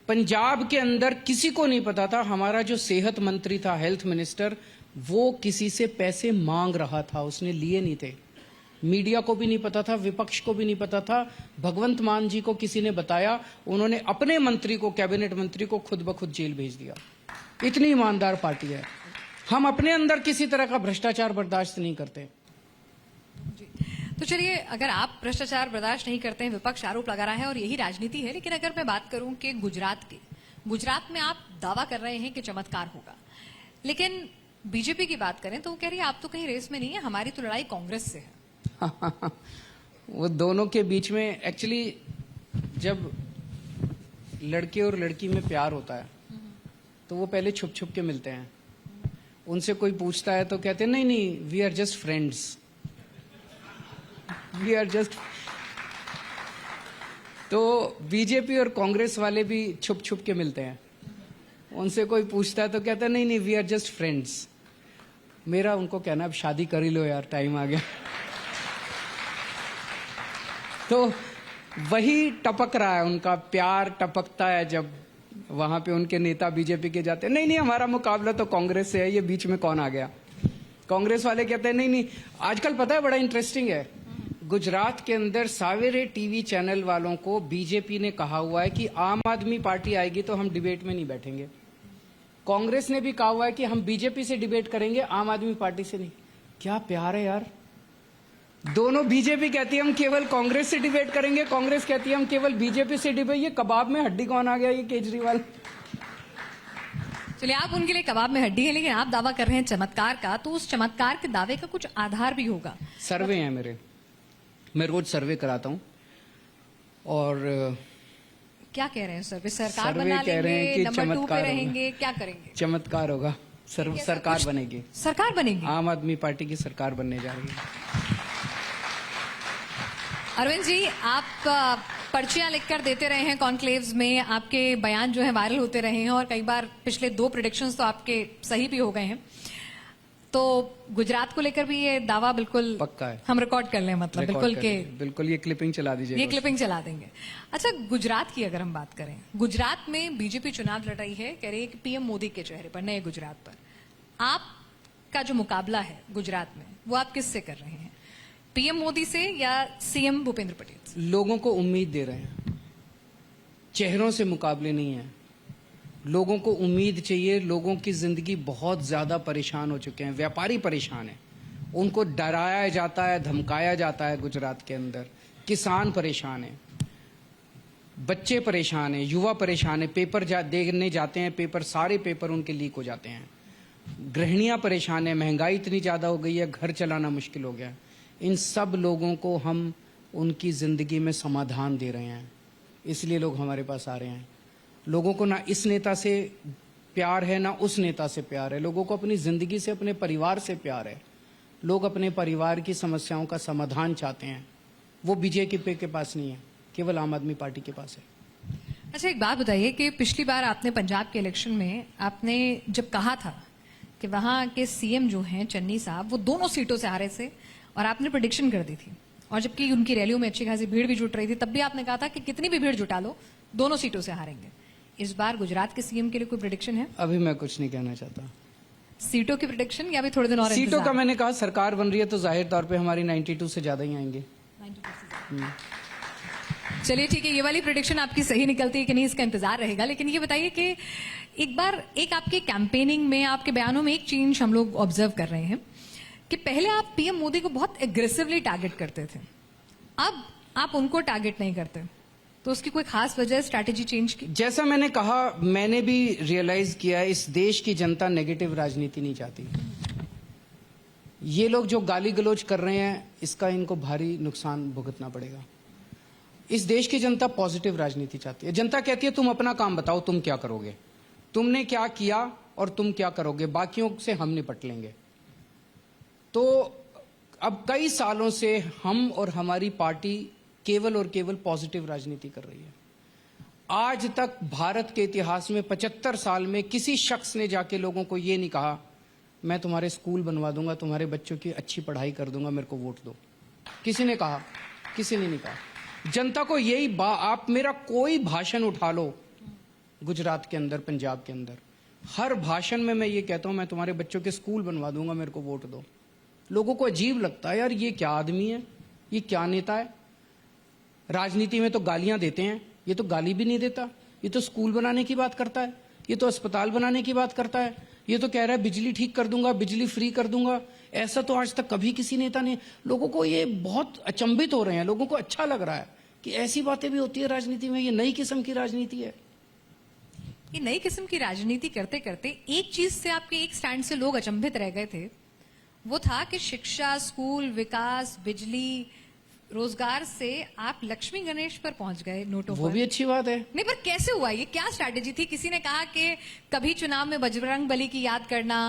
पंजाब के अंदर किसी को नहीं पता था, हमारा जो सेहत मंत्री था, हेल्थ मिनिस्टर, वो किसी से पैसे मांग रहा था, उसने लिए नहीं थे। मीडिया को भी नहीं पता था, विपक्ष को भी नहीं पता था। भगवंत मान जी को किसी ने बताया, उन्होंने अपने मंत्री को, कैबिनेट मंत्री को खुद ब खुद जेल भेज दिया। इतनी ईमानदार पार्टी है। हम अपने अंदर किसी तरह का भ्रष्टाचार बर्दाश्त नहीं करते। तो चलिए, अगर आप भ्रष्टाचार बर्दाश्त नहीं करते हैं, विपक्ष आरोप लगा रहा है और यही राजनीति है, लेकिन अगर मैं बात करूं कि गुजरात में आप दावा कर रहे हैं कि चमत्कार होगा, लेकिन बीजेपी की बात करें तो वो कह रही है आप तो कहीं रेस में नहीं है, हमारी तो लड़ाई कांग्रेस से है। वो दोनों के बीच में एक्चुअली जब लड़के और लड़की में प्यार होता है तो वो पहले छुप छुप के मिलते हैं। उनसे कोई पूछता है तो कहते हैं नहीं नहीं, we are just friends, we are just. तो बीजेपी और कांग्रेस वाले भी छुप छुप के मिलते हैं। उनसे कोई पूछता है तो कहते हैं नहीं नहीं, वी आर जस्ट फ्रेंड्स। मेरा उनको कहना अब शादी कर ही लो यार, टाइम आ गया। तो वही टपक रहा है, उनका प्यार टपकता है जब वहां पे उनके नेता बीजेपी के जाते हैं नहीं नहीं हमारा मुकाबला तो कांग्रेस से है, ये बीच में कौन आ गया। कांग्रेस वाले कहते हैं नहीं नहीं। आजकल पता है बड़ा इंटरेस्टिंग है, गुजरात के अंदर सावेरे टीवी चैनल वालों को बीजेपी ने कहा हुआ है कि आम आदमी पार्टी आएगी तो हम डिबेट में नहीं बैठेंगे। कांग्रेस ने भी कहा हुआ है कि हम बीजेपी से डिबेट करेंगे, आम आदमी पार्टी से नहीं। क्या प्यार है यार। दोनों, बीजेपी कहती है हम केवल कांग्रेस से डिबेट करेंगे, कांग्रेस कहती है हम केवल बीजेपी से डिबेट। ये कबाब में हड्डी कौन आ गया, ये केजरीवाल। चलिए, आप उनके लिए कबाब में हड्डी है, लेकिन आप दावा कर रहे हैं चमत्कार का, तो उस चमत्कार के दावे का कुछ आधार भी होगा। सर्वे हैं मेरे, मैं रोज सर्वे कराता हूं। और क्या कह रहे हैं सर्वे? सरकार सर्वे बना कह रहे हैं लेंगे, कि नंबर 2 पे चमत्कार रहेंगे, क्या करेंगे? चमत्कार होगा, सरकार बनेगी, सरकार बनेगी, आम आदमी पार्टी की सरकार बनने जा रही है। अरविंद जी, आप पर्चियां लिखकर देते रहे हैं कॉन्क्लेव्स में, आपके बयान जो है वायरल होते रहे हैं और कई बार पिछले 2 प्रेडिक्शंस तो आपके सही भी हो गए हैं। तो गुजरात को लेकर भी ये दावा बिल्कुल पक्का है, हम रिकॉर्ड कर लें, मतलब बिल्कुल के बिल्कुल ये क्लिपिंग चला दीजिए, ये क्लिपिंग चला देंगे। अच्छा, गुजरात की अगर हम बात करें, गुजरात में बीजेपी चुनाव लड़ रही है, कह रही है कि पीएम मोदी के चेहरे पर, नए गुजरात पर। आपका जो मुकाबला है गुजरात में, वो आप किससे कर रहे हैं? पीएम मोदी से या सीएम भूपेंद्र पटेल से? लोगों को उम्मीद दे रहे हैं, चेहरों से मुकाबले नहीं है। लोगों को उम्मीद चाहिए। लोगों की जिंदगी बहुत ज्यादा परेशान हो चुके हैं, व्यापारी परेशान है, उनको डराया जाता है, धमकाया जाता है। गुजरात के अंदर किसान परेशान है, बच्चे परेशान है, युवा परेशान है। पेपर देने जाते हैं, पेपर, सारे पेपर उनके लीक हो जाते हैं। गृहिणियां परेशान है, महंगाई इतनी ज्यादा हो गई है, घर चलाना मुश्किल हो गया है। इन सब लोगों को हम उनकी जिंदगी में समाधान दे रहे हैं, इसलिए लोग हमारे पास आ रहे हैं। लोगों को ना इस नेता से प्यार है, ना उस नेता से प्यार है। लोगों को अपनी जिंदगी से, अपने परिवार से प्यार है। लोग अपने परिवार की समस्याओं का समाधान चाहते हैं। वो बीजेपी के पास नहीं है, केवल आम आदमी पार्टी के पास है। अच्छा, एक बात बताइए कि पिछली बार आपने पंजाब के इलेक्शन में आपने जब कहा था कि वहां के सीएम जो हैं चन्नी साहब, वो दोनों सीटों से हारे थे और आपने प्रेडिक्शन कर दी थी, और जबकि उनकी रैलियों में अच्छी खासी भीड़ भी जुट रही थी, तब भी आपने कहा था कि कितनी भी भीड़ जुटा लो, दोनों सीटों से हारेंगे। इस बार गुजरात के सीएम के लिए कोई प्रेडिक्शन है? अभी मैं कुछ नहीं कहना चाहता। सीटों की प्रेडिक्शन या भी थोड़े दिन और सीटों का मैंने कहा, सरकार बन रही है तो जाहिर तौर पे हमारी 92 से ज्यादा ही आएंगे। चलिए ठीक है, ये वाली प्रेडिक्शन आपकी सही निकलती है कि नहीं, इसका इंतजार रहेगा। लेकिन ये बताइए कि एक बार एक आपके कैंपेनिंग में, आपके बयानों में एक चेंज हम लोग ऑब्जर्व कर रहे हैं कि पहले आप पीएम मोदी को बहुत एग्रेसिवली टारगेट करते थे, अब आप उनको टारगेट नहीं करते, तो उसकी कोई खास वजह, स्ट्रैटेजी चेंज की? जैसा मैंने कहा, मैंने भी रियलाइज किया, इस देश की जनता नेगेटिव राजनीति नहीं चाहती। ये लोग जो गाली गलौज कर रहे हैं, इसका इनको भारी नुकसान भुगतना पड़ेगा। इस देश की जनता पॉजिटिव राजनीति चाहती है। जनता कहती है तुम अपना काम बताओ, तुम क्या करोगे, तुमने क्या किया और तुम क्या करोगे, बाकियों से हम निपट लेंगे। तो अब कई सालों से हम और हमारी पार्टी केवल और केवल पॉजिटिव राजनीति कर रही है। आज तक भारत के इतिहास में 75 साल में किसी शख्स ने जाके लोगों को ये नहीं कहा मैं तुम्हारे स्कूल बनवा दूंगा, तुम्हारे बच्चों की अच्छी पढ़ाई कर दूंगा, मेरे को वोट दो। किसी ने कहा? किसी ने नहीं कहा। जनता को यही आप मेरा कोई भाषण उठा लो गुजरात के अंदर, पंजाब के अंदर, हर भाषण में मैं ये कहता हूं मैं तुम्हारे बच्चों के स्कूल बनवा दूंगा, मेरे को वोट दो। लोगों को अजीब लगता है, यार ये क्या आदमी है, ये क्या नेता है। राजनीति में तो गालियां देते हैं, ये तो गाली भी नहीं देता, ये तो स्कूल बनाने की बात करता है, ये तो अस्पताल बनाने की बात करता है, ये तो कह रहा है बिजली ठीक कर दूंगा, बिजली फ्री कर दूंगा। ऐसा तो आज तक कभी किसी नेता ने। लोगों को ये बहुत अचंभित हो रहे हैं, लोगों को अच्छा लग रहा है कि ऐसी बातें भी होती है राजनीति में। ये नई किस्म की राजनीति है। ये नई किस्म की राजनीति करते करते एक चीज से, आपके एक स्टैंड से लोग अचंभित रह गए थे, वो था कि शिक्षा, स्कूल, विकास, बिजली, रोजगार से आप लक्ष्मी गणेश पर पहुंच गए, नोटों वो पर। भी अच्छी बात है। नहीं, पर कैसे हुआ ये? क्या स्ट्रैटेजी थी? किसी ने कहा कि कभी चुनाव में बजरंग बली की याद करना,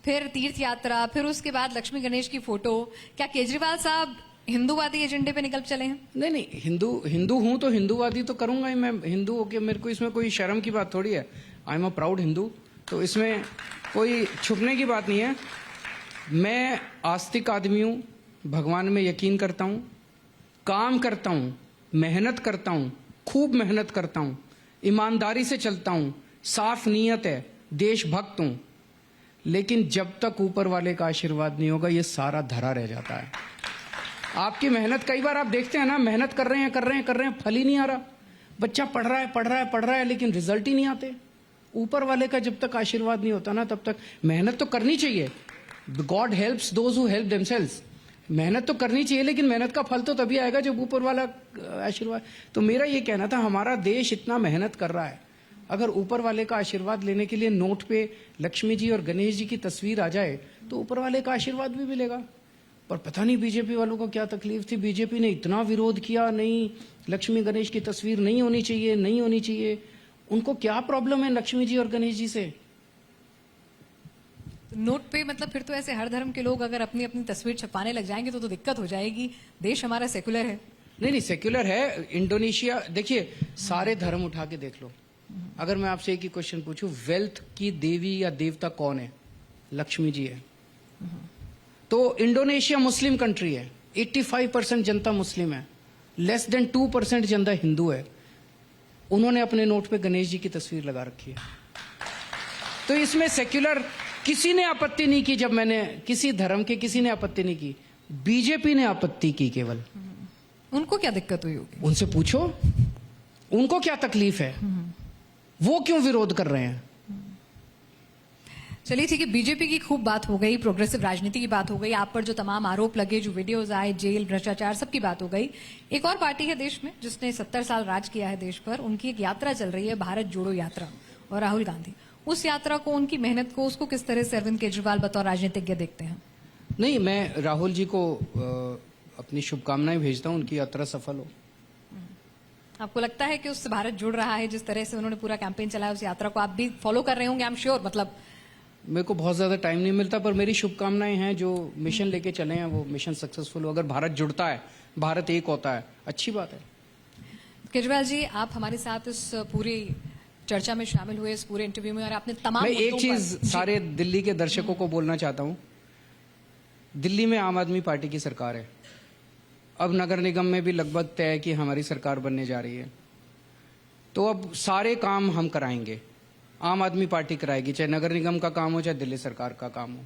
फिर तीर्थ यात्रा, फिर उसके बाद लक्ष्मी गणेश की फोटो। क्या केजरीवाल साहब हिंदूवादी एजेंडे पे निकल चले हैं? नहीं नहीं, हिंदू हूं तो हिंदूवादी तो करूंगा ही। मैं हिंदू होके मेरे को इसमें कोई शर्म की बात थोड़ी है। I am a proud Hindu, तो इसमें कोई छुपने की बात नहीं है। मैं आस्तिक आदमी हूं, भगवान में यकीन करता हूं, काम करता हूं, मेहनत करता हूं, खूब मेहनत करता हूं, ईमानदारी से चलता हूं, साफ नीयत है, देशभक्त हूं। लेकिन जब तक ऊपर वाले का आशीर्वाद नहीं होगा, ये सारा धरा रह जाता है। आपकी मेहनत, कई बार आप देखते हैं ना, मेहनत कर रहे हैं, फल ही नहीं आ रहा। बच्चा पढ़ रहा है, लेकिन रिजल्ट ही नहीं आते। ऊपर वाले का जब तक आशीर्वाद नहीं होता ना, तब तक मेहनत तो करनी चाहिए। God helps those who help themselves. मेहनत तो करनी चाहिए, लेकिन मेहनत का फल तो तभी आएगा जब ऊपर वाला आशीर्वाद। तो मेरा ये कहना था, हमारा देश इतना मेहनत कर रहा है, अगर ऊपर वाले का आशीर्वाद लेने के लिए नोट पे लक्ष्मी जी और गणेश जी की तस्वीर आ जाए तो ऊपर वाले का आशीर्वाद भी मिलेगा। पर पता नहीं बीजेपी वालों को क्या तकलीफ थी, बीजेपी ने इतना विरोध किया, नहीं लक्ष्मी गणेश की तस्वीर नहीं होनी चाहिए, नहीं होनी चाहिए। उनको क्या प्रॉब्लम है लक्ष्मी जी और गणेश जी से? नोट पे मतलब फिर तो ऐसे हर धर्म के लोग अगर अपनी अपनी तस्वीर छपाने लग जाएंगे तो दिक्कत हो जाएगी। देश हमारा सेकुलर है। नहीं, सेक्युलर है। इंडोनेशिया देखिए, सारे धर्म उठा के देख लो। अगर मैं आपसे एक ही क्वेश्चन पूछूं, वेल्थ की देवी या देवता कौन है? लक्ष्मी जी है। तो इंडोनेशिया मुस्लिम कंट्री है, 85% जनता मुस्लिम है, लेस देन 2% जनता हिंदू है। उन्होंने अपने नोट पे गणेश जी की तस्वीर लगा रखी है। तो इसमें सेक्युलर किसी ने आपत्ति नहीं की। जब मैंने किसी धर्म के किसी ने आपत्ति नहीं की, बीजेपी ने आपत्ति की केवल। उनको क्या दिक्कत हुई होगी? उनसे पूछो, उनको क्या तकलीफ है, वो क्यों विरोध कर रहे हैं? चलिए ठीक है, बीजेपी की खूब बात हो गई, प्रोग्रेसिव राजनीति की बात हो गई, आप पर जो तमाम आरोप लगे, जो वीडियोस आए, जेल, भ्रष्टाचार, सबकी बात हो गई। एक और पार्टी है देश में जिसने 70 साल राज किया है देश पर, उनकी एक यात्रा चल रही है, भारत जोड़ो यात्रा, और राहुल गांधी उस यात्रा को, उनकी मेहनत को, उसको किस तरह से अरविंद केजरीवाल बतौर राजनीतिज्ञ देखते हैं? नहीं, मैं राहुल जी को अपनी शुभकामनाएं भेजता हूं, उनकी यात्रा सफल हो। आपको लगता है कि उससे भारत जुड़ रहा है? जिस तरह से उन्होंने पूरा कैंपेन चलाया, उस यात्रा को आप भी फॉलो कर रहे होंगे, आई एम श्योर। मतलब मेरे को बहुत ज्यादा टाइम नहीं मिलता, पर मेरी शुभकामनाएं हैं। जो मिशन लेके चले हैं वो मिशन सक्सेसफुल हो। अगर भारत जुड़ता है, भारत एक होता है, अच्छी बात है। केजरीवाल जी, आप हमारे साथ इस पूरी चर्चा में शामिल हुए, इस पूरे इंटरव्यू में, और आपने तमाम मैं एक चीज सारे दिल्ली के दर्शकों को बोलना चाहता हूं। दिल्ली में आम आदमी पार्टी की सरकार है। अब नगर निगम में भी लगभग तय है कि हमारी सरकार बनने जा रही है। तो अब सारे काम हम कराएंगे, आम आदमी पार्टी कराएगी, चाहे नगर निगम का काम हो, चाहे दिल्ली सरकार का काम हो।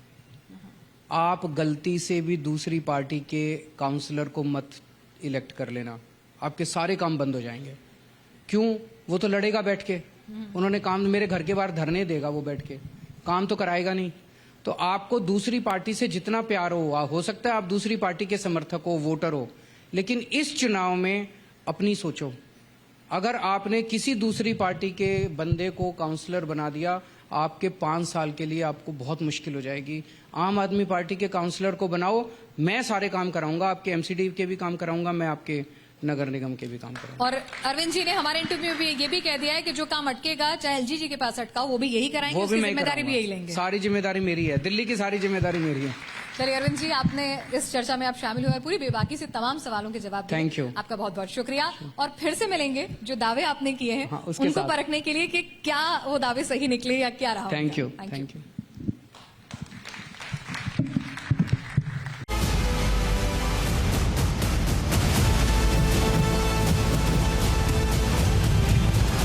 आप गलती से भी दूसरी पार्टी के काउंसलर को मत इलेक्ट कर लेना, आपके सारे काम बंद हो जाएंगे। क्यों? वो तो लड़ेगा बैठ के, उन्होंने काम, मेरे घर के बाहर धरने देगा वो बैठ के, काम तो कराएगा नहीं। तो आपको दूसरी पार्टी से जितना प्यार हो सकता है आप दूसरी पार्टी के समर्थक हो, वोटर हो, लेकिन इस चुनाव में अपनी सोचो। अगर आपने किसी दूसरी पार्टी के बंदे को काउंसलर बना दिया, आपके 5 साल के लिए आपको बहुत मुश्किल हो जाएगी। आम आदमी पार्टी के काउंसलर को बनाओ, मैं सारे काम कराऊंगा, आपके एमसीडी के भी काम कराऊंगा, मैं आपके नगर निगम के भी काम करेंगे। और अरविंद जी ने हमारे इंटरव्यू में ये भी कह दिया है कि जो काम अटकेगा चाहे एलजी जी के पास अटका वो भी यही कराएंगे, उसकी जिम्मेदारी भी यही लेंगे। सारी जिम्मेदारी मेरी है, दिल्ली की सारी जिम्मेदारी मेरी है। चलिए अरविंद जी, आपने इस चर्चा में आप शामिल हुए, पूरी बेबाकी से तमाम सवालों के जवाब दिए। Thank you। आपका बहुत बहुत शुक्रिया। और फिर से मिलेंगे जो दावे आपने किए हैं हाँ, उसके उनको साथ। परखने के लिए कि क्या वो दावे सही निकले या क्या रहा। Thank you, Thank you। Thank you.